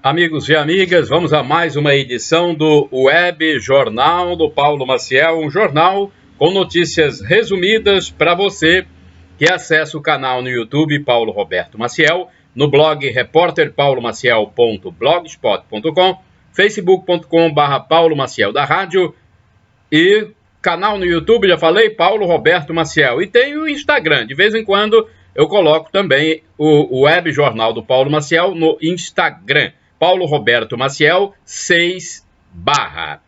Amigos e amigas, vamos a mais uma edição do Web Jornal do Paulo Maciel, um jornal com notícias resumidas para você que acessa o canal no YouTube Paulo Roberto Maciel, no blog repórterpaulomaciel.blogspot.com, facebook.com/Paulo Maciel da Rádio e canal no YouTube, já falei, Paulo Roberto Maciel. E tem o Instagram, de vez em quando eu coloco também o Web Jornal do Paulo Maciel no Instagram. Paulo Roberto Maciel 6 barra.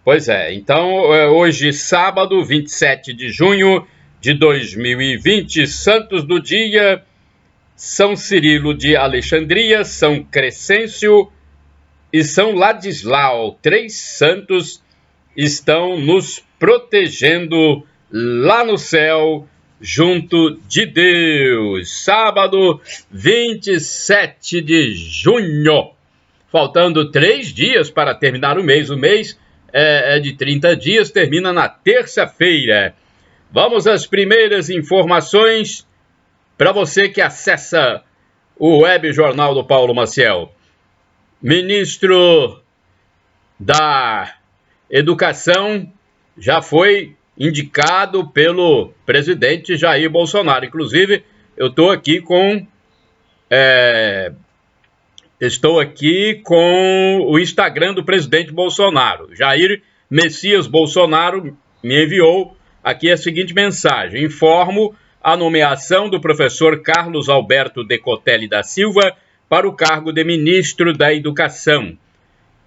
Pois é, então hoje sábado 27 de junho de 2020, santos do dia, São Cirilo de Alexandria, São Crescêncio e São Ladislau. 3 santos estão nos protegendo lá no céu, junto de Deus. Sábado 27 de junho. Faltando 3 dias para terminar o mês. O mês é de 30 dias, termina na terça-feira. Vamos às primeiras informações para você que acessa o Web Jornal do Paulo Maciel. Ministro da Educação já foi indicado pelo presidente Jair Bolsonaro. Inclusive, eu estou aqui com o Instagram do presidente Bolsonaro. Jair Messias Bolsonaro me enviou aqui a seguinte mensagem: informo a nomeação do professor Carlos Alberto Decotelli da Silva para o cargo de ministro da Educação.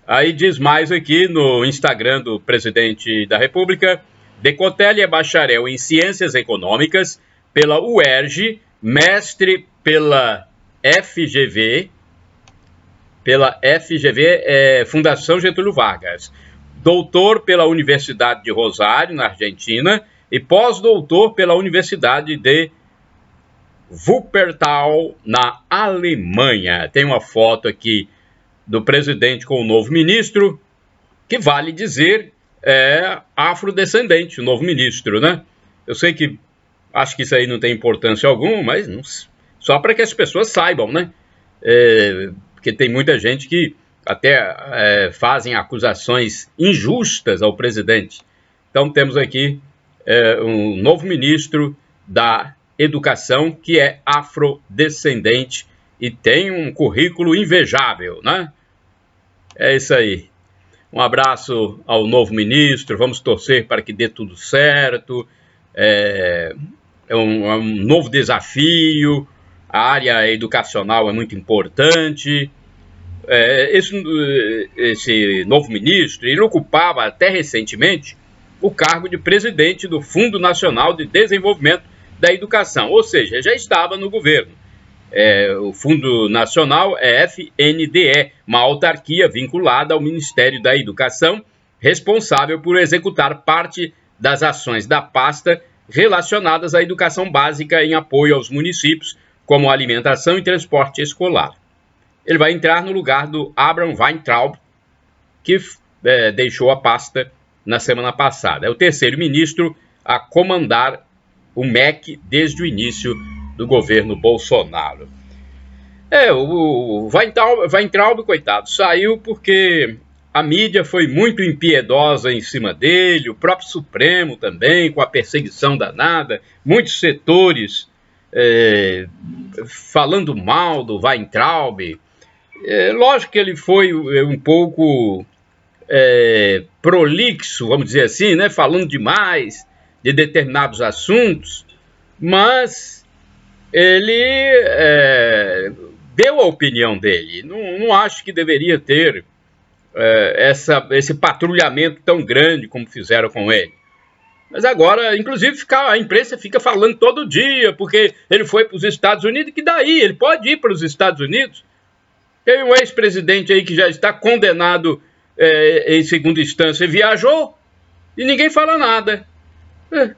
Aí diz mais aqui no Instagram do presidente da República: Decotelli é bacharel em Ciências Econômicas pela UERJ, mestre pela FGV, Fundação Getúlio Vargas, doutor pela Universidade de Rosário, na Argentina, e pós-doutor pela Universidade de Wuppertal, na Alemanha. Tem uma foto aqui do presidente com o novo ministro, que vale dizer afrodescendente, o novo ministro, né? Eu sei que acho que isso aí não tem importância alguma, mas só para que as pessoas saibam, né? Porque tem muita gente que até fazem acusações injustas ao presidente. Então temos aqui um novo ministro da Educação que é afrodescendente e tem um currículo invejável, né? É isso aí. Um abraço ao novo ministro, vamos torcer para que dê tudo certo. É um novo desafio, a área educacional é muito importante. Esse novo ministro, ele ocupava até recentemente o cargo de presidente do Fundo Nacional de Desenvolvimento da Educação, ou seja, já estava no governo. O Fundo Nacional é FNDE, uma autarquia vinculada ao Ministério da Educação, responsável por executar parte das ações da pasta relacionadas à educação básica em apoio aos municípios, como alimentação e transporte escolar. Ele vai entrar no lugar do Abraham Weintraub, que deixou a pasta na semana passada. É o terceiro ministro a comandar o MEC desde o início do governo Bolsonaro. O Weintraub, coitado, saiu porque a mídia foi muito impiedosa em cima dele, o próprio Supremo também, com a perseguição danada, muitos setores falando mal do Weintraub. Lógico que ele foi um pouco prolixo, vamos dizer assim, né, falando demais de determinados assuntos, mas ele deu a opinião dele. Não acho que deveria ter esse patrulhamento tão grande como fizeram com ele. Mas agora, inclusive, a imprensa fica falando todo dia, porque ele foi para os Estados Unidos, que daí? Ele pode ir para os Estados Unidos. Tem um ex-presidente aí que já está condenado em segunda instância, viajou e ninguém fala nada.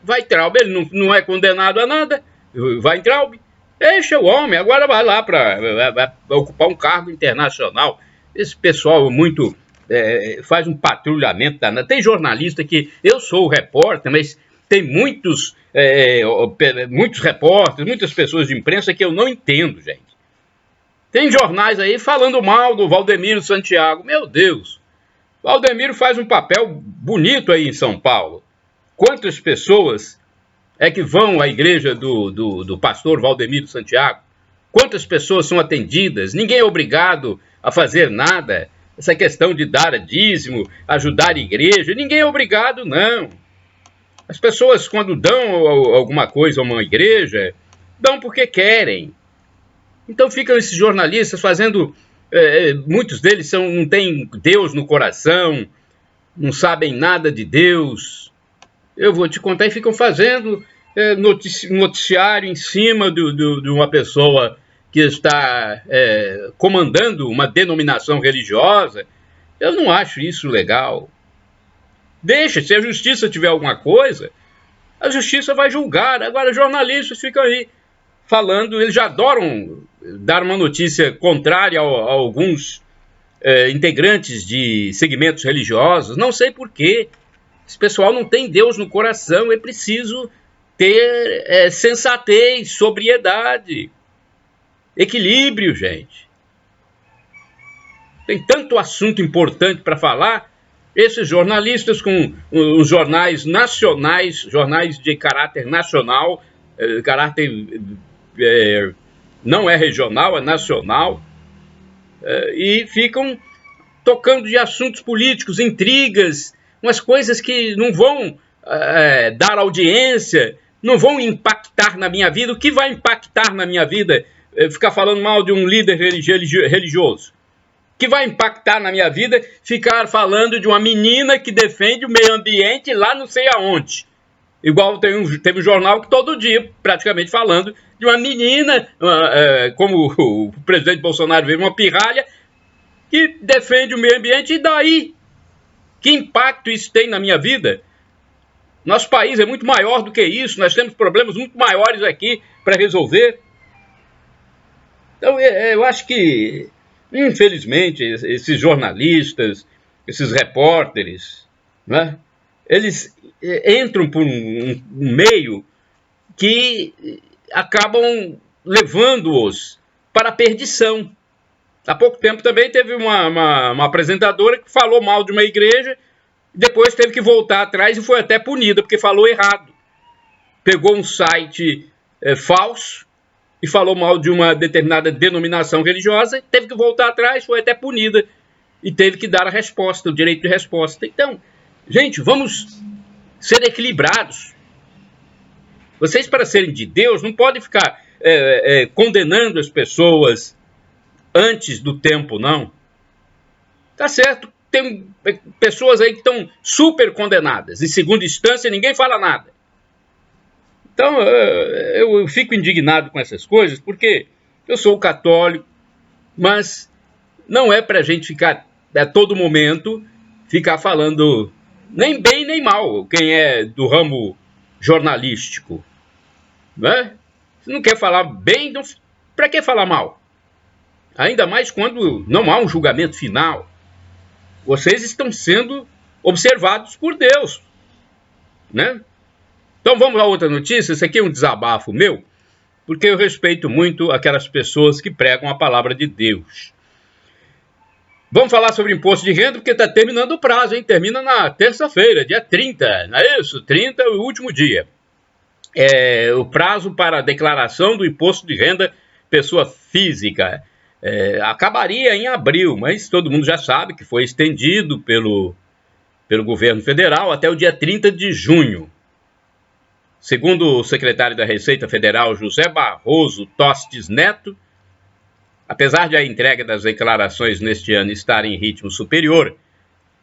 Weintraub, ele não é condenado a nada. Weintraub, deixa o homem, agora vai lá para ocupar um cargo internacional. Esse pessoal muito faz um patrulhamento danado. Tem jornalista que, eu sou o repórter, mas tem muitos repórteres, muitas pessoas de imprensa que eu não entendo, gente. Tem jornais aí falando mal do Valdemiro Santiago. Meu Deus, Valdemiro faz um papel bonito aí em São Paulo. Quantas pessoas é que vão à igreja do pastor Valdemiro Santiago? Quantas pessoas são atendidas? Ninguém é obrigado a fazer nada. Essa questão de dar dízimo, ajudar a igreja, ninguém é obrigado, não. As pessoas, quando dão alguma coisa a uma igreja, dão porque querem. Então ficam esses jornalistas fazendo... muitos deles não têm Deus no coração, não sabem nada de Deus. Eu vou te contar, e ficam fazendo noticiário em cima de uma pessoa que está comandando uma denominação religiosa. Eu não acho isso legal. Deixa, se a justiça tiver alguma coisa, a justiça vai julgar. Agora, jornalistas ficam aí falando, eles já adoram dar uma notícia contrária a alguns integrantes de segmentos religiosos. Não sei por quê. Esse pessoal não tem Deus no coração. É preciso ter sensatez, sobriedade, equilíbrio, gente. Tem tanto assunto importante para falar. Esses jornalistas com os jornais nacionais, jornais de caráter nacional, caráter não é regional, é nacional, e ficam tocando de assuntos políticos, intrigas, umas coisas que não vão dar audiência, não vão impactar na minha vida. O que vai impactar na minha vida? Ficar falando mal de um líder religioso. O que vai impactar na minha vida? Ficar falando de uma menina que defende o meio ambiente lá não sei aonde. Igual teve um jornal que todo dia, praticamente falando de uma menina, como o presidente Bolsonaro veio, uma pirralha, que defende o meio ambiente. E daí? Que impacto isso tem na minha vida? Nosso país é muito maior do que isso, nós temos problemas muito maiores aqui para resolver. Então, eu acho que, infelizmente, esses jornalistas, esses repórteres, né, eles entram por um meio que acabam levando-os para a perdição. Há pouco tempo também teve uma apresentadora que falou mal de uma igreja, depois teve que voltar atrás e foi até punida, porque falou errado. Pegou um site falso e falou mal de uma determinada denominação religiosa, teve que voltar atrás, foi até punida e teve que dar a resposta, o direito de resposta. Então, gente, vamos ser equilibrados. Vocês, para serem de Deus, não podem ficar condenando as pessoas antes do tempo, não. Tá certo, tem pessoas aí que estão super condenadas. Em segunda instância, ninguém fala nada. Então, eu fico indignado com essas coisas, porque eu sou católico, mas não é para a gente ficar, a todo momento, ficar falando nem bem nem mal, quem é do ramo jornalístico. Né? Se não quer falar bem, então, para que falar mal? Ainda mais quando não há um julgamento final. Vocês estão sendo observados por Deus. Né? Então vamos a outra notícia. Isso aqui é um desabafo meu, porque eu respeito muito aquelas pessoas que pregam a palavra de Deus. Vamos falar sobre imposto de renda, porque está terminando o prazo, hein? Termina na terça-feira, dia 30, não é isso? 30 é o último dia. O prazo para a declaração do imposto de renda pessoa física. Acabaria em abril, mas todo mundo já sabe que foi estendido pelo governo federal até o dia 30 de junho. Segundo o secretário da Receita Federal, José Barroso Tostes Neto, apesar de a entrega das declarações neste ano estar em ritmo superior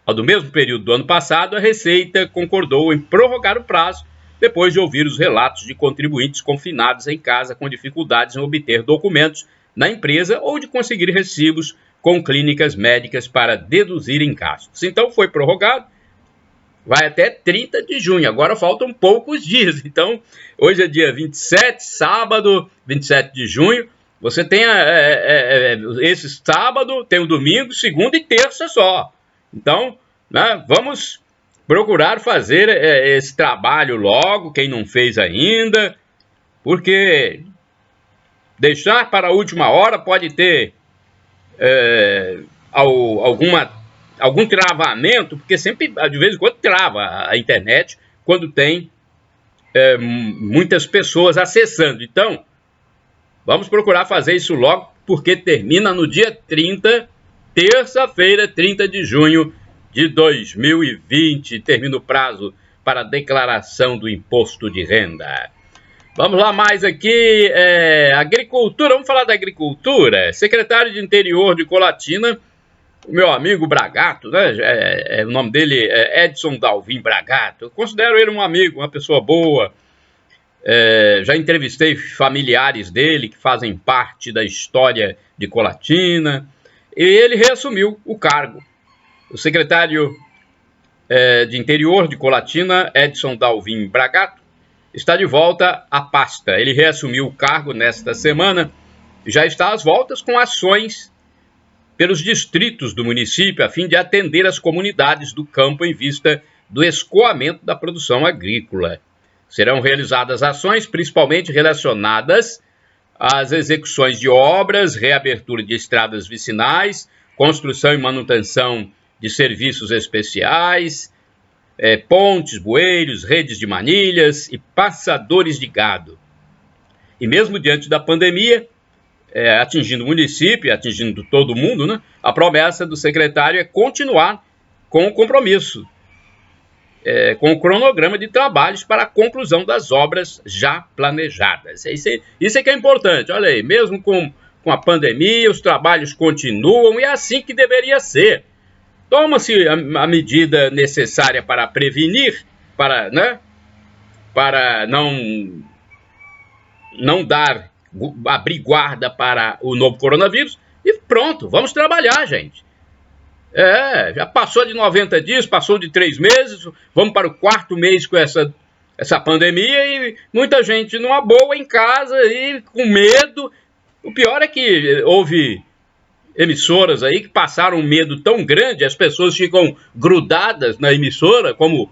ao do mesmo período do ano passado, a Receita concordou em prorrogar o prazo depois de ouvir os relatos de contribuintes confinados em casa com dificuldades em obter documentos na empresa ou de conseguir recibos com clínicas médicas para deduzirem gastos. Então foi prorrogado, vai até 30 de junho, agora faltam poucos dias. Então, hoje é dia 27, sábado, 27 de junho, você tem esse sábado, tem o domingo, segunda e terça só. Então, né, vamos procurar fazer esse trabalho logo, quem não fez ainda, porque deixar para a última hora pode ter algum travamento, porque sempre, de vez em quando, trava a internet quando tem muitas pessoas acessando. Então, vamos procurar fazer isso logo, porque termina no dia 30, terça-feira, 30 de junho de 2020. Termina o prazo para a declaração do imposto de renda. Vamos lá mais aqui, agricultura, vamos falar da agricultura. Secretário de Interior de Colatina, o meu amigo Bragato, né? O nome dele é Edson Dalvin Bragato. Eu considero ele um amigo, uma pessoa boa. Já entrevistei familiares dele que fazem parte da história de Colatina. E ele reassumiu o cargo. O secretário de Interior de Colatina, Edson Dalvin Bragato, está de volta à pasta. Ele reassumiu o cargo nesta semana. Já está às voltas com ações pelos distritos do município, a fim de atender as comunidades do campo em vista do escoamento da produção agrícola. Serão realizadas ações principalmente relacionadas às execuções de obras, reabertura de estradas vicinais, construção e manutenção de serviços especiais, pontes, bueiros, redes de manilhas e passadores de gado. E mesmo diante da pandemia, atingindo o município, atingindo todo mundo, né? A promessa do secretário é continuar com o compromisso, com o cronograma de trabalhos para a conclusão das obras já planejadas. Isso é que é importante. Olha aí, mesmo com a pandemia, os trabalhos continuam e é assim que deveria ser. Toma-se a medida necessária para prevenir, para não abrir guarda para o novo coronavírus, e pronto, vamos trabalhar, gente. Já passou de 90 dias, passou de 3 meses, vamos para o 4º mês com essa pandemia e muita gente numa boa em casa e com medo. O pior é que houve emissoras aí que passaram um medo tão grande, as pessoas ficam grudadas na emissora como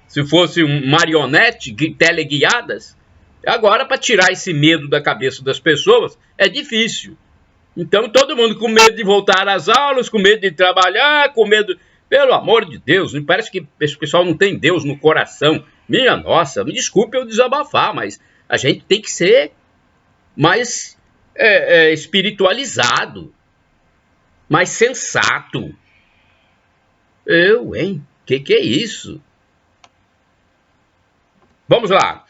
se fosse um marionete, teleguiadas. Agora, para tirar esse medo da cabeça das pessoas, é difícil. Então, todo mundo com medo de voltar às aulas, com medo de trabalhar, com medo... Pelo amor de Deus, me parece que esse pessoal não tem Deus no coração. Minha nossa, me desculpe eu desabafar, mas a gente tem que ser mais espiritualizado, mais sensato. Que é isso? Vamos lá.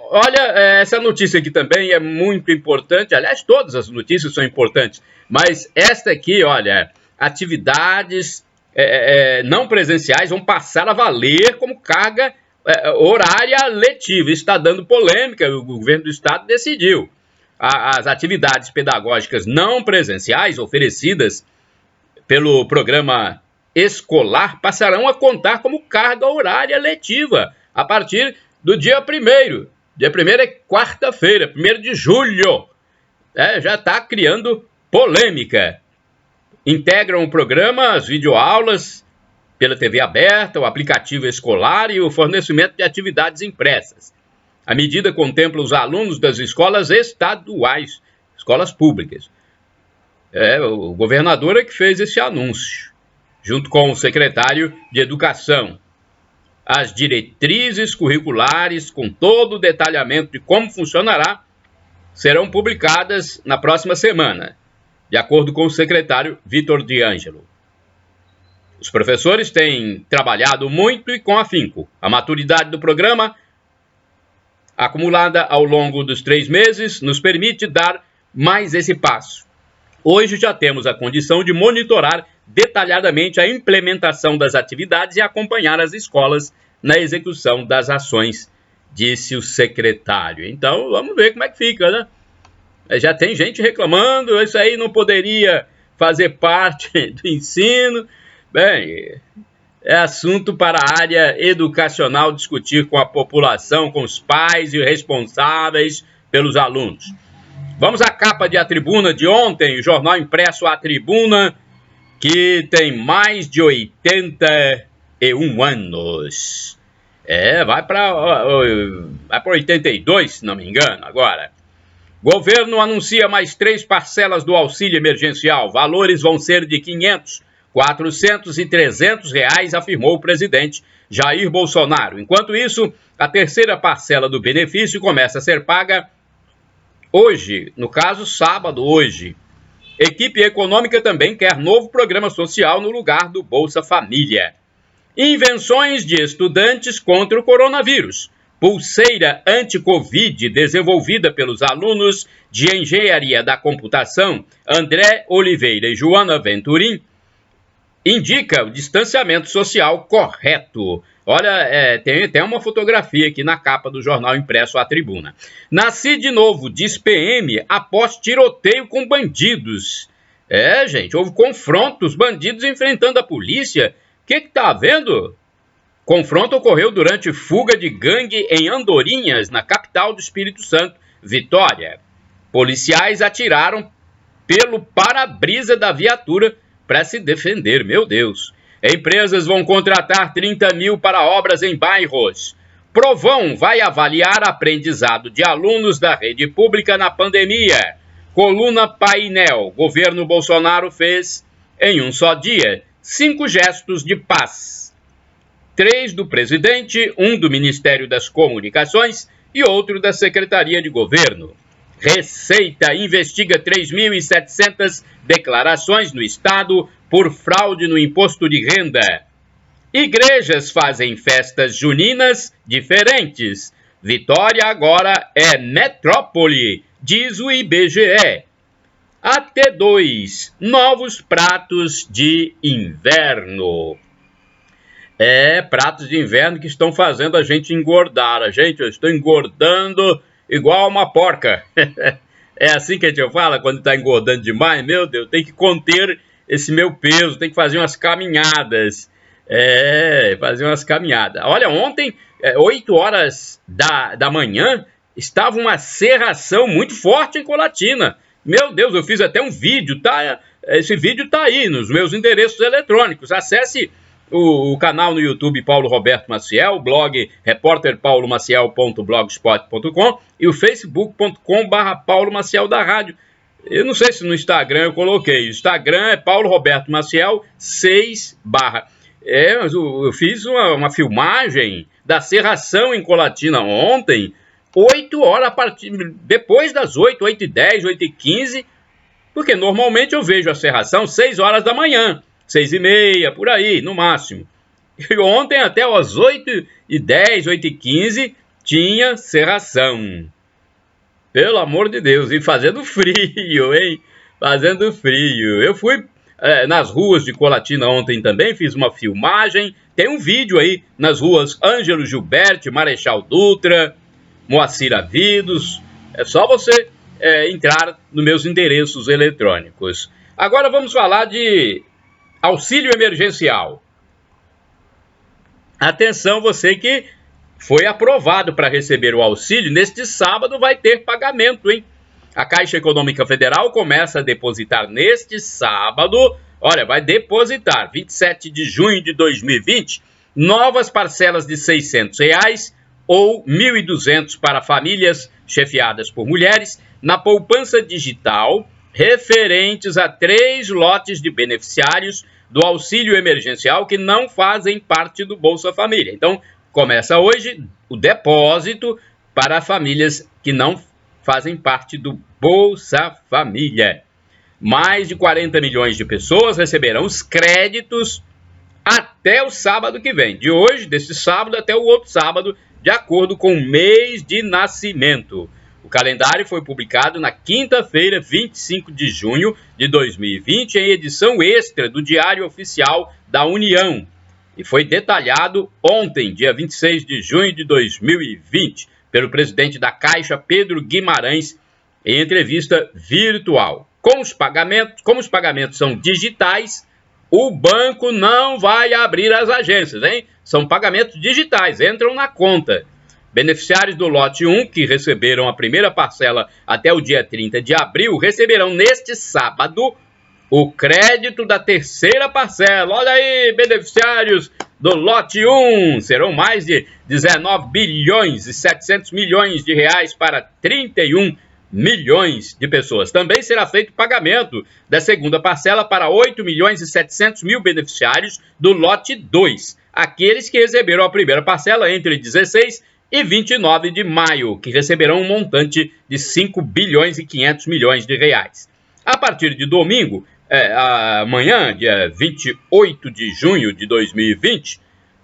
Olha, essa notícia aqui também é muito importante. Aliás, todas as notícias são importantes. Mas esta aqui, olha, atividades não presenciais vão passar a valer como carga horária letiva. Isso está dando polêmica. O governo do estado decidiu. As atividades pedagógicas não presenciais oferecidas pelo programa escolar passarão a contar como carga horária letiva a partir do dia 1º. Dia 1º é quarta-feira, 1º de julho. Já está criando polêmica. Integram o programa as videoaulas pela TV aberta, o aplicativo escolar e o fornecimento de atividades impressas. A medida contempla os alunos das escolas estaduais, escolas públicas. O governador é que fez esse anúncio, junto com o secretário de Educação. As diretrizes curriculares, com todo o detalhamento de como funcionará, serão publicadas na próxima semana, de acordo com o secretário Vitor D'Angelo. Os professores têm trabalhado muito e com afinco. A maturidade do programa, acumulada ao longo dos 3 meses, nos permite dar mais esse passo. Hoje já temos a condição de monitorar detalhadamente a implementação das atividades e acompanhar as escolas na execução das ações, disse o secretário. Então, vamos ver como é que fica, né? Já tem gente reclamando, isso aí não poderia fazer parte do ensino. Bem, é assunto para a área educacional discutir com a população, com os pais e responsáveis pelos alunos. Vamos à capa de A Tribuna de ontem, o jornal impresso A Tribuna, que tem mais de 81 anos. Vai para 82, se não me engano, agora. Governo anuncia mais 3 parcelas do auxílio emergencial. Valores vão ser de R$ 500, 400 e R$ 300, afirmou o presidente Jair Bolsonaro. Enquanto isso, a terceira parcela do benefício começa a ser paga hoje, no caso, sábado, hoje. Equipe econômica também quer novo programa social no lugar do Bolsa Família. Invenções de estudantes contra o coronavírus. Pulseira anti-Covid desenvolvida pelos alunos de Engenharia da Computação André Oliveira e Joana Venturim indica o distanciamento social correto. Olha, tem até uma fotografia aqui na capa do jornal impresso à Tribuna. Nasci de novo, diz PM, após tiroteio com bandidos. Gente, houve confrontos, bandidos enfrentando a polícia. O que tá havendo? Confronto ocorreu durante fuga de gangue em Andorinhas, na capital do Espírito Santo, Vitória. Policiais atiraram pelo para-brisa da viatura para se defender, meu Deus. Empresas vão contratar 30 mil para obras em bairros. Provão vai avaliar aprendizado de alunos da rede pública na pandemia. Coluna Painel, governo Bolsonaro fez em um só dia 5 gestos de paz. 3 do presidente, 1 do Ministério das Comunicações e outro da Secretaria de Governo. Receita investiga 3.700 declarações no Estado por fraude no imposto de renda. Igrejas fazem festas juninas diferentes. Vitória agora é metrópole, diz o IBGE. AT2, novos pratos de inverno. Pratos de inverno que estão fazendo a gente engordar. Eu estou engordando igual uma porca. É assim que a gente fala quando está engordando demais? Meu Deus, tem que conter esse meu peso, tem que fazer umas caminhadas. Fazer umas caminhadas. Olha, ontem, 8 horas da manhã, estava uma cerração muito forte em Colatina. Meu Deus, eu fiz até um vídeo, tá? Esse vídeo está aí nos meus endereços eletrônicos. Acesse o canal no YouTube Paulo Roberto Maciel, o blog repórterpaulomaciel.blogspot.com e o facebook.com/Paulo Maciel da Rádio. Eu não sei se no Instagram eu coloquei. O Instagram é Paulo Roberto Maciel 6 barra. Mas eu fiz uma filmagem da cerração em Colatina ontem, 8 horas, depois das 8, 8h10, 8h15, porque normalmente eu vejo a cerração 6 horas da manhã. 6h30, por aí, no máximo. E ontem, até às 8h10, 8h15, tinha cerração. Pelo amor de Deus, e fazendo frio, hein? Fazendo frio. Eu fui nas ruas de Colatina ontem também, fiz uma filmagem. Tem um vídeo aí nas ruas Ângelo Gilberti, Marechal Dutra, Moacir Avidos. É só você entrar nos meus endereços eletrônicos. Agora vamos falar de auxílio emergencial. Atenção, você que foi aprovado para receber o auxílio, neste sábado vai ter pagamento, hein? A Caixa Econômica Federal começa a depositar neste sábado, olha, vai depositar, 27 de junho de 2020, novas parcelas de R$ 600 ou R$ 1.200 para famílias chefiadas por mulheres na poupança digital, referentes a 3 lotes de beneficiários do auxílio emergencial que não fazem parte do Bolsa Família. Então, começa hoje o depósito para famílias que não fazem parte do Bolsa Família. Mais de 40 milhões de pessoas receberão os créditos até o sábado que vem. De hoje, desse sábado até o outro sábado, de acordo com o mês de nascimento. O calendário foi publicado na quinta-feira, 25 de junho de 2020, em edição extra do Diário Oficial da União. E foi detalhado ontem, dia 26 de junho de 2020, pelo presidente da Caixa, Pedro Guimarães, em entrevista virtual. Como os pagamentos são digitais, o banco não vai abrir as agências, hein? São pagamentos digitais, entram na conta. Beneficiários do lote 1, que receberam a primeira parcela até o dia 30 de abril, receberão neste sábado o crédito da terceira parcela. Olha aí, beneficiários do lote 1, serão mais de 19 bilhões e 700 milhões de reais para 31 milhões de pessoas. Também será feito pagamento da segunda parcela para 8 milhões e 700 mil beneficiários do lote 2, aqueles que receberam a primeira parcela entre 16 e 29 de maio, que receberão um montante de 5 bilhões e 500 milhões de reais. A partir de domingo, amanhã, dia 28 de junho de 2020,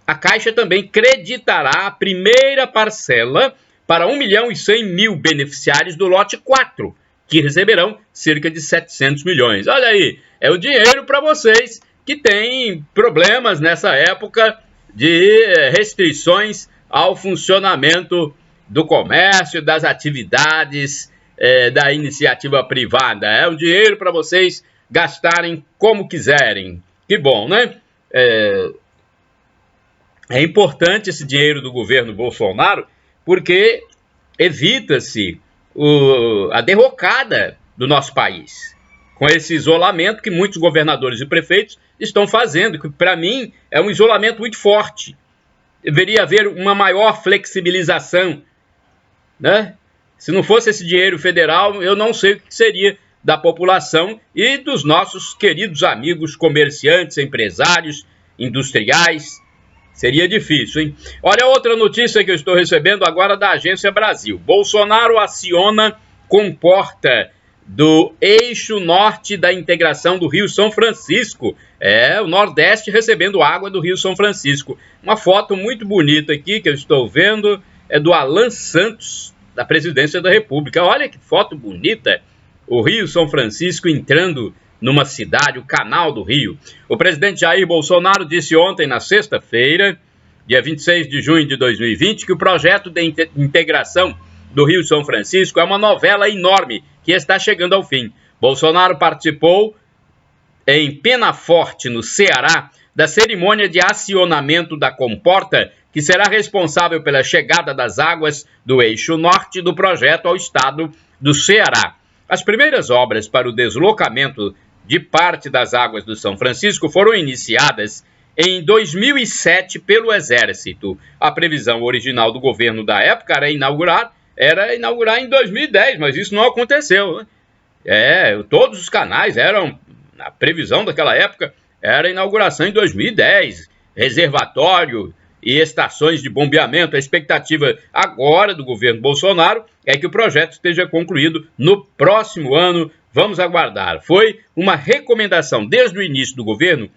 a Caixa também creditará a primeira parcela para 1 milhão e 100 mil beneficiários do lote 4, que receberão cerca de 700 milhões. Olha aí, é o dinheiro para vocês que têm problemas nessa época de restrições ao funcionamento do comércio, das atividades da iniciativa privada. É o dinheiro para vocês gastarem como quiserem. Que bom, né? É importante esse dinheiro do governo Bolsonaro, porque evita-se a derrocada do nosso país, com esse isolamento que muitos governadores e prefeitos estão fazendo, que para mim é um isolamento muito forte. Deveria haver uma maior flexibilização, né? Se não fosse esse dinheiro federal, eu não sei o que seria da população e dos nossos queridos amigos comerciantes, empresários, industriais. Seria difícil, hein? Olha outra notícia que eu estou recebendo agora da Agência Brasil. Bolsonaro aciona comporta do eixo norte da integração do Rio São Francisco. O Nordeste recebendo água do Rio São Francisco. Uma foto muito bonita aqui que eu estou vendo é do Alan Santos, da Presidência da República. Olha que foto bonita. O Rio São Francisco entrando numa cidade, o Canal do Rio. O presidente Jair Bolsonaro disse ontem, na sexta-feira, dia 26 de junho de 2020, que o projeto de integração do Rio São Francisco é uma novela enorme que está chegando ao fim. Bolsonaro participou em Penaforte, no Ceará, da cerimônia de acionamento da comporta, que será responsável pela chegada das águas do eixo norte do projeto ao estado do Ceará. As primeiras obras para o deslocamento de parte das águas do São Francisco foram iniciadas em 2007 pelo Exército. A previsão original do governo da época era inaugurar em 2010, mas isso não aconteceu, né? Todos os canais eram, a previsão daquela época era a inauguração em 2010, reservatório e estações de bombeamento. A expectativa agora do governo Bolsonaro é que o projeto esteja concluído no próximo ano. Vamos aguardar. Foi uma recomendação desde o início do governo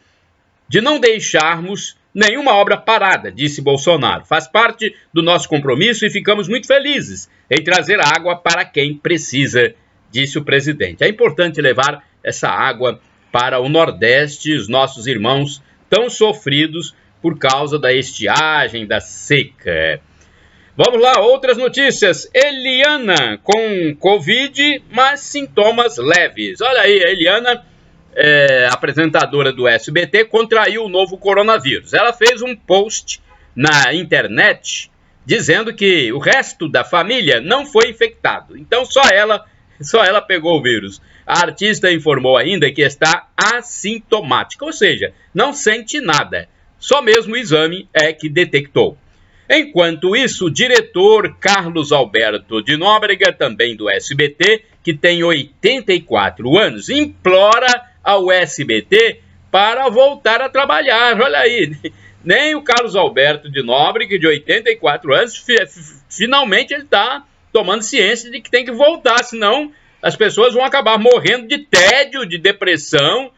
de não deixarmos nenhuma obra parada, disse Bolsonaro. Faz parte do nosso compromisso e ficamos muito felizes em trazer água para quem precisa, disse o presidente. É importante levar essa água para o Nordeste, os nossos irmãos tão sofridos por causa da estiagem, da seca. Vamos lá, outras notícias. Eliana com Covid, mas sintomas leves. Olha aí, a Eliana, apresentadora do SBT, contraiu o novo coronavírus. Ela fez um post na internet dizendo que o resto da família não foi infectado. Então só ela pegou o vírus. A artista informou ainda que está assintomática, ou seja, não sente nada. Só mesmo o exame é que detectou. Enquanto isso, o diretor Carlos Alberto de Nóbrega, também do SBT, que tem 84 anos, implora ao SBT para voltar a trabalhar. Olha aí, nem o Carlos Alberto de Nóbrega, de 84 anos, finalmente ele está tomando ciência de que tem que voltar, senão as pessoas vão acabar morrendo de tédio, de depressão.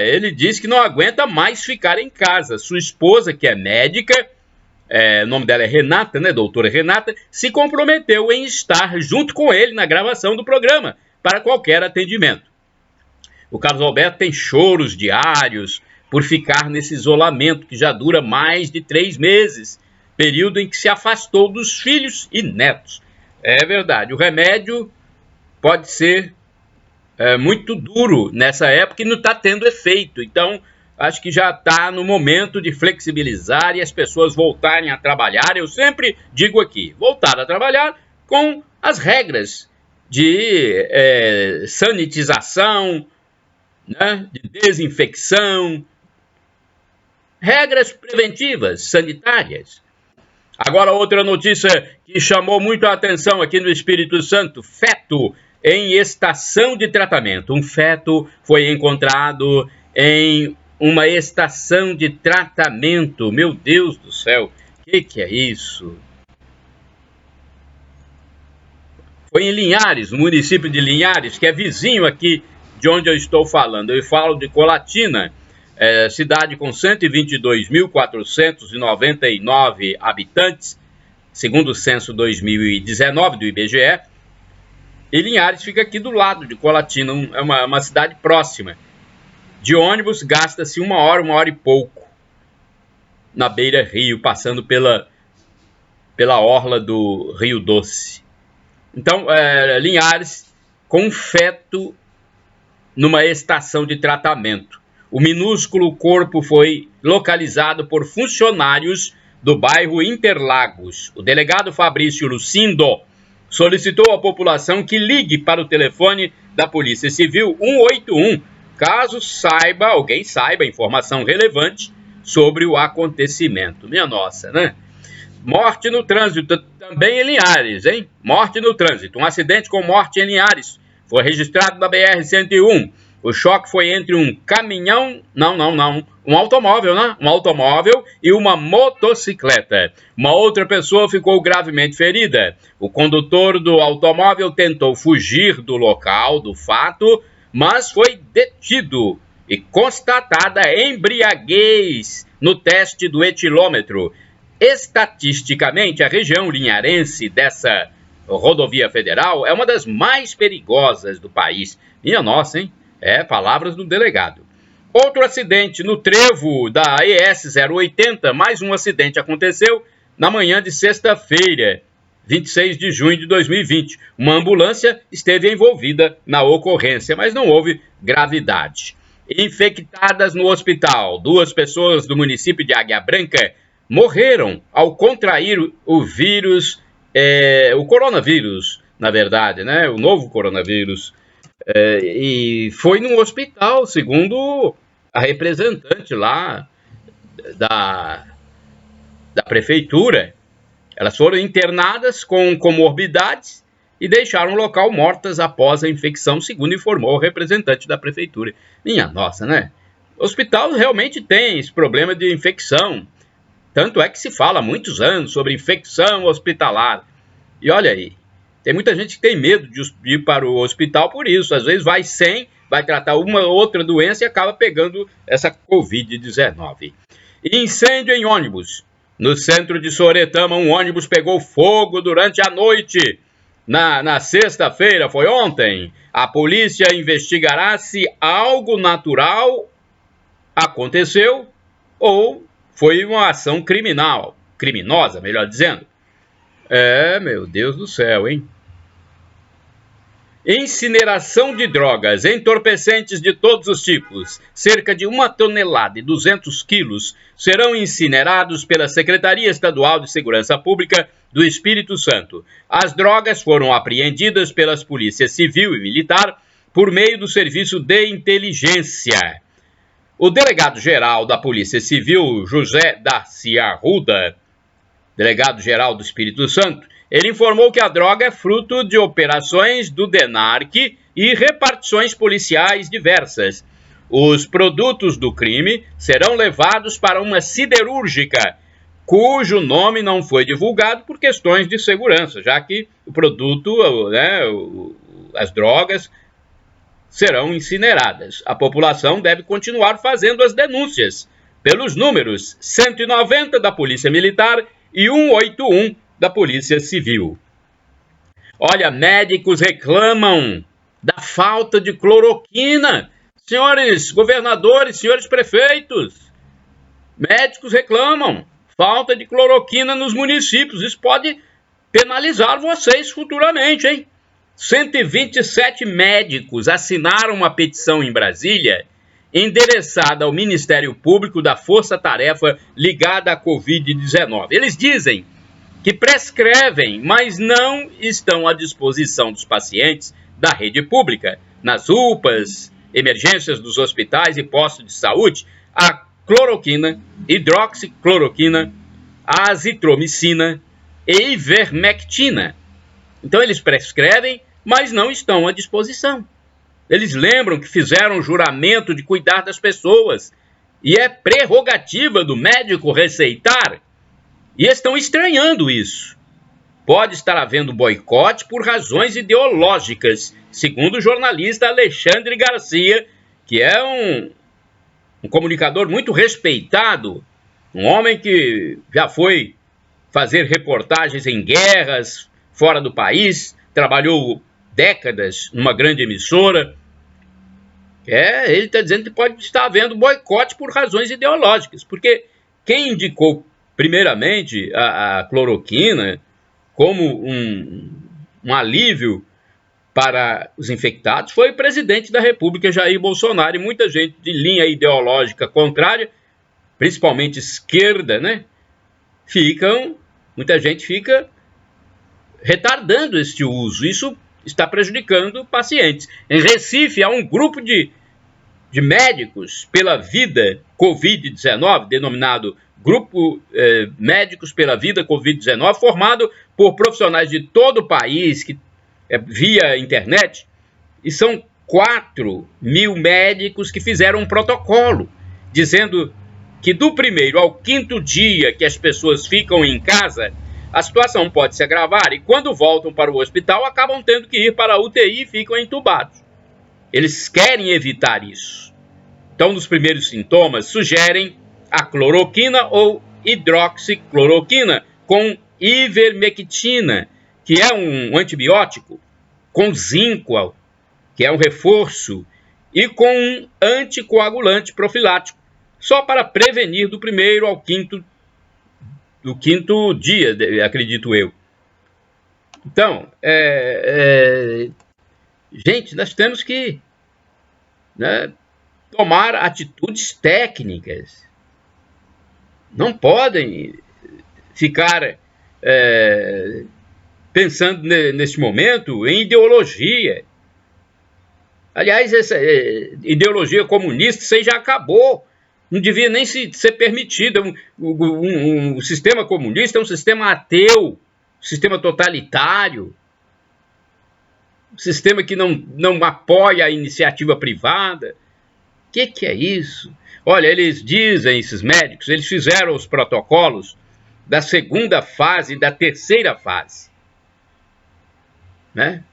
Ele diz que não aguenta mais ficar em casa. Sua esposa, que é médica, o nome dela é Renata, né, doutora Renata, se comprometeu em estar junto com ele na gravação do programa, para qualquer atendimento. O Carlos Alberto tem choros diários por ficar nesse isolamento que já dura mais de 3 meses, período em que se afastou dos filhos e netos. É verdade, o remédio pode ser muito duro nessa época e não está tendo efeito. Então, acho que já está no momento de flexibilizar e as pessoas voltarem a trabalhar. Eu sempre digo aqui, voltar a trabalhar com as regras de sanitização, né, de desinfecção, regras preventivas, sanitárias. Agora, outra notícia que chamou muito a atenção aqui no Espírito Santo: feto em estação de tratamento. Um feto foi encontrado em uma estação de tratamento. Meu Deus do céu, o que é isso? Foi em Linhares, no município de Linhares, que é vizinho aqui de onde eu estou falando. Eu falo de Colatina, cidade com 122.499 habitantes, segundo o censo 2019 do IBGE. E Linhares fica aqui do lado de Colatina, é uma cidade próxima. De ônibus gasta-se uma hora e pouco, na beira-rio, passando pela orla do Rio Doce. Então, Linhares, com feto numa estação de tratamento. O minúsculo corpo foi localizado por funcionários do bairro Interlagos. O delegado Fabrício Lucindo solicitou à população que ligue para o telefone da Polícia Civil 181, caso alguém saiba informação relevante sobre o acontecimento. Minha nossa, né? Morte no trânsito, também em Linhares, hein? Morte no trânsito. Um acidente com morte em Linhares foi registrado na BR-101. O choque foi entre um caminhão, um automóvel, né? Um automóvel e uma motocicleta. Uma outra pessoa ficou gravemente ferida. O condutor do automóvel tentou fugir do local do fato, mas foi detido e constatada embriaguez no teste do etilômetro. Estatisticamente, a região linharense dessa rodovia federal é uma das mais perigosas do país. Minha nossa, hein? Palavras do delegado. Outro acidente no trevo da ES 080, mais um acidente aconteceu na manhã de sexta-feira, 26 de junho de 2020. Uma ambulância esteve envolvida na ocorrência, mas não houve gravidade. Infectadas no hospital, 2 pessoas do município de Águia Branca morreram ao contrair o vírus, o coronavírus, na verdade, né? O novo coronavírus. E foi num hospital, segundo a representante lá da prefeitura. Elas foram internadas com comorbidades e deixaram o local mortas após a infecção, segundo informou o representante da prefeitura. Minha nossa, né? O hospital realmente tem esse problema de infecção. Tanto é que se fala há muitos anos sobre infecção hospitalar. E olha aí, tem muita gente que tem medo de ir para o hospital por isso. Às vezes vai tratar uma outra doença e acaba pegando essa Covid-19. Incêndio em ônibus. No centro de Soretama, um ônibus pegou fogo durante a noite. Na sexta-feira, foi ontem. A polícia investigará se algo natural aconteceu ou foi uma ação criminosa, melhor dizendo. Meu Deus do céu, hein? Incineração de drogas, entorpecentes de todos os tipos, cerca de 1 tonelada e 200 quilos, serão incinerados pela Secretaria Estadual de Segurança Pública do Espírito Santo. As drogas foram apreendidas pelas polícias civil e militar por meio do Serviço de Inteligência. O delegado-geral da Polícia Civil, José Darcy Arruda, delegado-geral do Espírito Santo, ele informou que a droga é fruto de operações do DENARC e repartições policiais diversas. Os produtos do crime serão levados para uma siderúrgica, cujo nome não foi divulgado por questões de segurança, já que o produto, as drogas, serão incineradas. A população deve continuar fazendo as denúncias pelos números 190 da Polícia Militar e 181 da Polícia Civil. Olha, médicos reclamam da falta de cloroquina. Senhores governadores, senhores prefeitos, médicos reclamam falta de cloroquina nos municípios. Isso pode penalizar vocês futuramente, hein? 127 médicos assinaram uma petição em Brasília endereçada ao Ministério Público da Força Tarefa ligada à Covid-19. Eles dizem que prescrevem, mas não estão à disposição dos pacientes da rede pública, nas UPAs, emergências dos hospitais e postos de saúde, a cloroquina, hidroxicloroquina, azitromicina e ivermectina. Então eles prescrevem, mas não estão à disposição. Eles lembram que fizeram juramento de cuidar das pessoas e é prerrogativa do médico receitar. E estão estranhando isso. Pode estar havendo boicote por razões ideológicas, segundo o jornalista Alexandre Garcia, que é um comunicador muito respeitado, um homem que já foi fazer reportagens em guerras fora do país, trabalhou décadas numa grande emissora. Ele está dizendo que pode estar havendo boicote por razões ideológicas, porque quem indicou primeiramente a cloroquina como um alívio para os infectados foi o presidente da República, Jair Bolsonaro, e muita gente de linha ideológica contrária, principalmente esquerda, né? Muita gente fica retardando este uso. Isso está prejudicando pacientes. Em Recife, há um grupo de médicos pela vida Covid-19, denominado Grupo Médicos pela Vida Covid-19, formado por profissionais de todo o país, via internet, e são 4.000 médicos que fizeram um protocolo, dizendo que do 1º ao 5º dia que as pessoas ficam em casa, a situação pode se agravar e quando voltam para o hospital acabam tendo que ir para a UTI e ficam entubados. Eles querem evitar isso. Então, nos primeiros sintomas, sugerem a cloroquina ou hidroxicloroquina com ivermectina, que é um antibiótico, com zinco, que é um reforço, e com um anticoagulante profilático, só para prevenir do 1º ao 5º dia, acredito eu. Então, gente, nós temos que tomar atitudes técnicas. Não podem ficar pensando neste momento em ideologia. Aliás, essa ideologia comunista, isso aí já acabou. Não devia nem ser permitido. O sistema comunista é um sistema ateu, um sistema totalitário, um sistema que não apoia a iniciativa privada. O que é isso? Olha, eles dizem, esses médicos, eles fizeram os protocolos da 2ª fase e da 3ª fase. Né?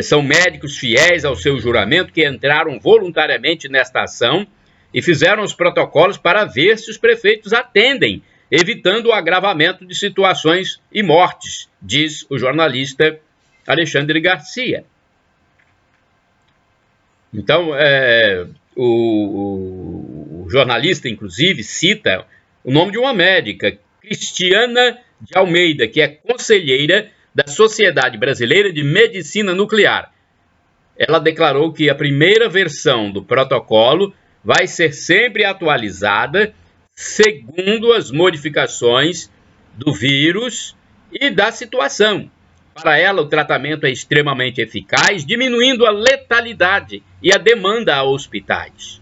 São médicos fiéis ao seu juramento que entraram voluntariamente nesta ação e fizeram os protocolos para ver se os prefeitos atendem, evitando o agravamento de situações e mortes, diz o jornalista Alexandre Garcia. Então, o jornalista, inclusive, cita o nome de uma médica, Cristiana de Almeida, que é conselheira da Sociedade Brasileira de Medicina Nuclear. Ela declarou que a primeira versão do protocolo vai ser sempre atualizada segundo as modificações do vírus e da situação. Para ela, o tratamento é extremamente eficaz, diminuindo a letalidade e a demanda a hospitais.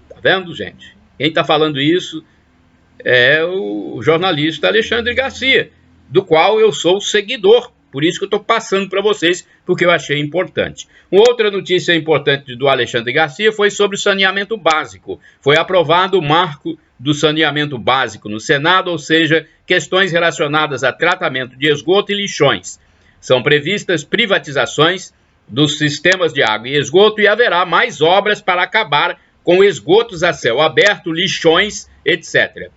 Tá vendo, gente? Quem está falando isso é o jornalista Alexandre Garcia, do qual eu sou seguidor. Por isso que eu estou passando para vocês, porque eu achei importante. Uma outra notícia importante do Alexandre Garcia foi sobre o saneamento básico. Foi aprovado o marco do saneamento básico no Senado, ou seja, questões relacionadas a tratamento de esgoto e lixões. São previstas privatizações dos sistemas de água e esgoto e haverá mais obras para acabar com esgotos a céu aberto, lixões, etc.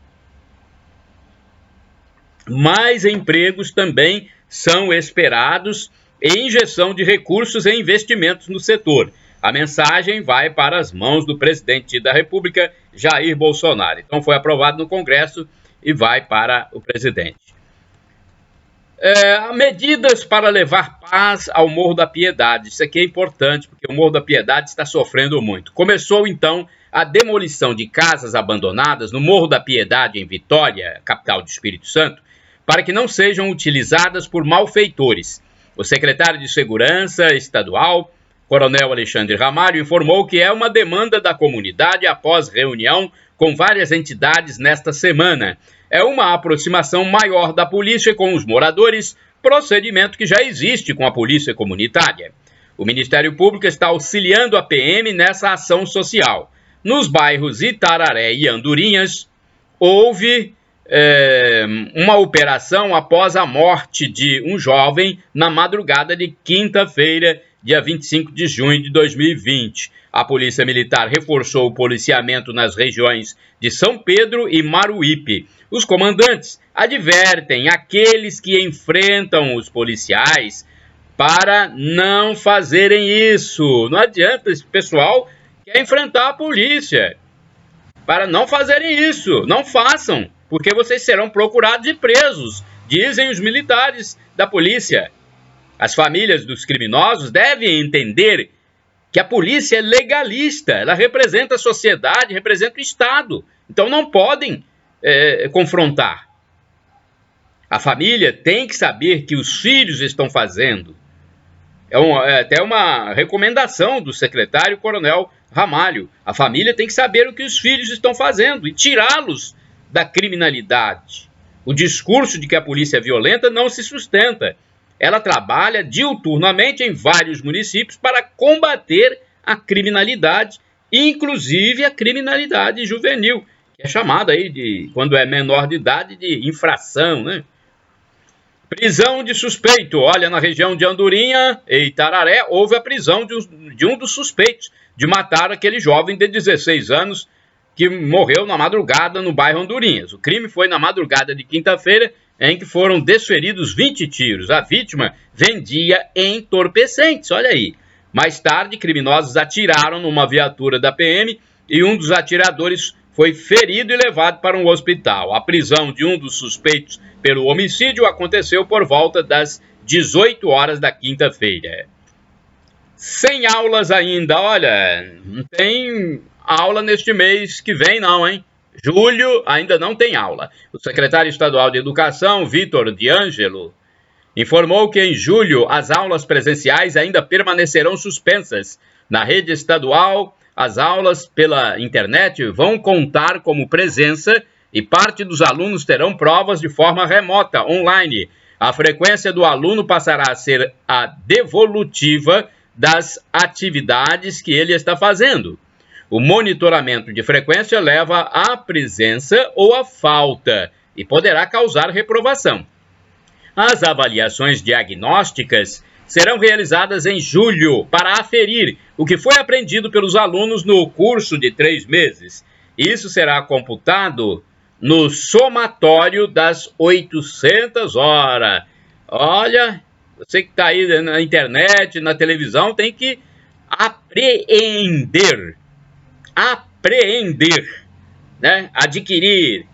Mais empregos também são esperados e injeção de recursos e investimentos no setor. A mensagem vai para as mãos do presidente da República, Jair Bolsonaro. Então foi aprovado no Congresso e vai para o presidente. Medidas para levar paz ao Morro da Piedade. Isso aqui é importante, porque o Morro da Piedade está sofrendo muito. Começou, então, a demolição de casas abandonadas no Morro da Piedade, em Vitória, capital do Espírito Santo, para que não sejam utilizadas por malfeitores. O secretário de Segurança Estadual, Coronel Alexandre Ramalho, informou que é uma demanda da comunidade após reunião com várias entidades nesta semana. é uma aproximação maior da polícia com os moradores, procedimento que já existe com a polícia comunitária. O Ministério Público está auxiliando a PM nessa ação social. Nos bairros Itararé e Andorinhas, houve uma operação após a morte de um jovem na madrugada de quinta-feira, dia 25 de junho de 2020. A Polícia Militar reforçou o policiamento nas regiões de São Pedro e Maruípe. Os comandantes advertem aqueles que enfrentam os policiais para não fazerem isso. Não adianta, esse pessoal quer enfrentar a polícia. Para não fazerem isso, não façam, porque vocês serão procurados e presos, dizem os militares da polícia. As famílias dos criminosos devem entender que a polícia é legalista, ela representa a sociedade, representa o Estado, então não podem confrontar. A família tem que saber que os filhos estão fazendo. É até uma recomendação do secretário-coronel Ramalho. A família tem que saber o que os filhos estão fazendo e tirá-los da criminalidade. O discurso de que a polícia é violenta não se sustenta. Ela trabalha diuturnamente em vários municípios para combater a criminalidade, inclusive a criminalidade juvenil, que é chamada aí de, quando é menor de idade, de infração, né? Prisão de suspeito. Olha, na região de Andorinha e Itararé, houve a prisão de um dos suspeitos de matar aquele jovem de 16 anos que morreu na madrugada no bairro Andorinhas. O crime foi na madrugada de quinta-feira, em que foram desferidos 20 tiros. A vítima vendia entorpecentes, olha aí. Mais tarde, criminosos atiraram numa viatura da PM e um dos atiradores foi ferido e levado para um hospital. A prisão de um dos suspeitos pelo homicídio aconteceu por volta das 18 horas da quinta-feira. Sem aulas ainda, olha, não tem aula neste mês que vem não, hein? Julho ainda não tem aula. O secretário estadual de Educação, Vitor D'Angelo, informou que em julho as aulas presenciais ainda permanecerão suspensas. Na rede estadual, as aulas pela internet vão contar como presença e parte dos alunos terão provas de forma remota, online. A frequência do aluno passará a ser a devolutiva das atividades que ele está fazendo. O monitoramento de frequência leva à presença ou à falta e poderá causar reprovação. As avaliações diagnósticas serão realizadas em julho para aferir o que foi aprendido pelos alunos no curso de 3 meses. Isso será computado no somatório das 800 horas. Olha, você que está aí na internet, na televisão, tem que apreender, né? Adquirir,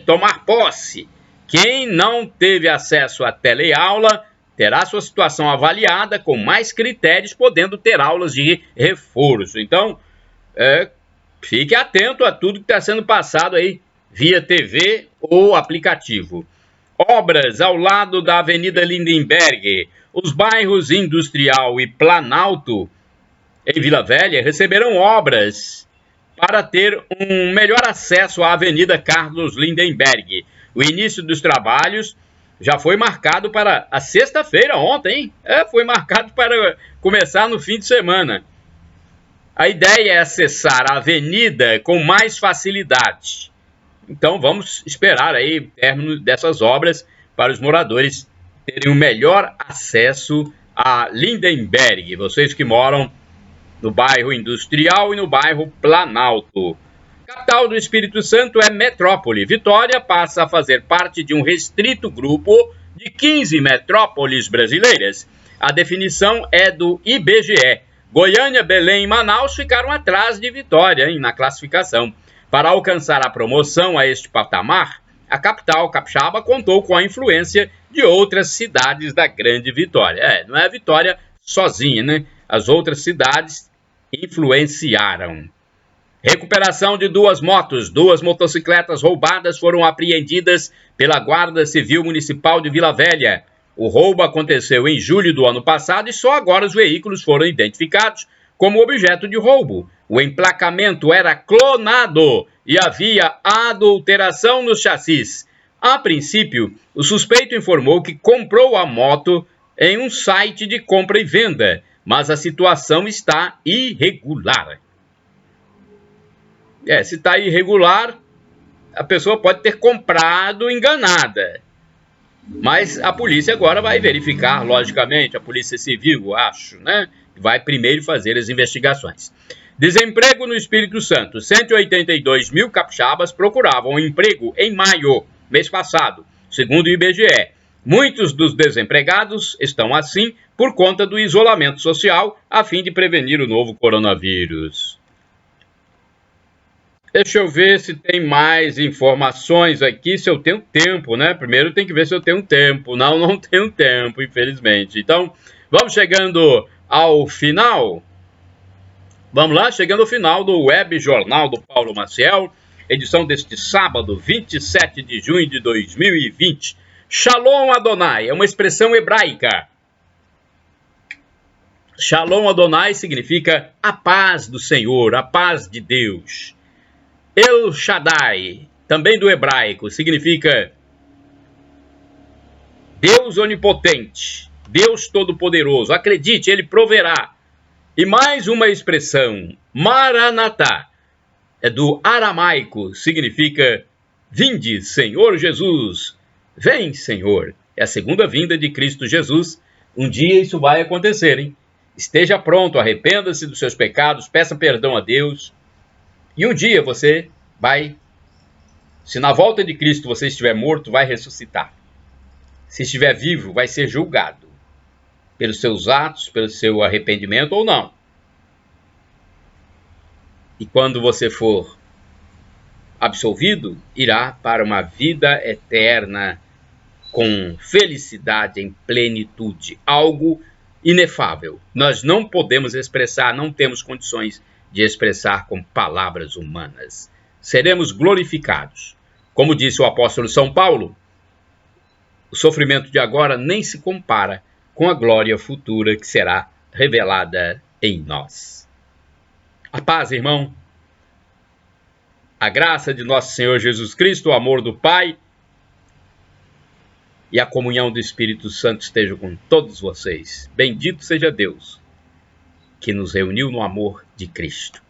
tomar posse. Quem não teve acesso à teleaula terá sua situação avaliada com mais critérios, podendo ter aulas de reforço. Então, fique atento a tudo que está sendo passado aí via TV ou aplicativo. Obras ao lado da Avenida Lindenberg. Os bairros Industrial e Planalto, em Vila Velha, receberão obras para ter um melhor acesso à Avenida Carlos Lindenberg. O início dos trabalhos já foi marcado para a sexta-feira, ontem, hein? Foi marcado para começar no fim de semana. A ideia é acessar a avenida com mais facilidade. Então vamos esperar aí o término dessas obras para os moradores terem um melhor acesso a Lindenberg. Vocês que moram no bairro Industrial e no bairro Planalto. Capital do Espírito Santo é metrópole. Vitória passa a fazer parte de um restrito grupo de 15 metrópoles brasileiras. A definição é do IBGE. Goiânia, Belém e Manaus ficaram atrás de Vitória na classificação. Para alcançar a promoção a este patamar, a capital capixaba contou com a influência de outras cidades da Grande Vitória. Não é a Vitória sozinha, né? As outras cidades influenciaram. Recuperação de 2 motos. 2 motocicletas roubadas foram apreendidas pela Guarda Civil Municipal de Vila Velha. O roubo aconteceu em julho do ano passado e só agora os veículos foram identificados como objeto de roubo. O emplacamento era clonado e havia adulteração nos chassis. A princípio, o suspeito informou que comprou a moto em um site de compra e venda, mas a situação está irregular. Se está irregular, a pessoa pode ter comprado enganada. Mas a polícia agora vai verificar, logicamente, a Polícia Civil, acho, né? Vai primeiro fazer as investigações. Desemprego no Espírito Santo. 182 mil capixabas procuravam emprego em maio, mês passado, segundo o IBGE. Muitos dos desempregados estão assim por conta do isolamento social, a fim de prevenir o novo coronavírus. Deixa eu ver se tem mais informações aqui, se eu tenho tempo, né? Primeiro tem que ver se eu tenho tempo. Não tenho tempo, infelizmente. Então, vamos chegando ao final. Vamos lá, chegando ao final do Web Jornal do Paulo Maciel, edição deste sábado, 27 de junho de 2020. Shalom Adonai é uma expressão hebraica. Shalom Adonai significa a paz do Senhor, a paz de Deus. El Shaddai, também do hebraico, significa Deus onipotente, Deus todo-poderoso. Acredite, Ele proverá. E mais uma expressão, Maranatá, é do aramaico, significa vinde, Senhor Jesus. Vem, Senhor. É a segunda vinda de Cristo Jesus. Um dia isso vai acontecer, hein? Esteja pronto, arrependa-se dos seus pecados, peça perdão a Deus. E um dia você vai, se na volta de Cristo você estiver morto, vai ressuscitar. Se estiver vivo, vai ser julgado pelos seus atos, pelo seu arrependimento ou não. E quando você for absolvido, irá para uma vida eterna com felicidade em plenitude, algo inefável. Nós não podemos expressar, não temos condições de expressar com palavras humanas. Seremos glorificados. Como disse o apóstolo São Paulo, o sofrimento de agora nem se compara com a glória futura que será revelada em nós. A paz, irmão, a graça de nosso Senhor Jesus Cristo, o amor do Pai e a comunhão do Espírito Santo estejam com todos vocês. Bendito seja Deus que nos reuniu no amor de Cristo.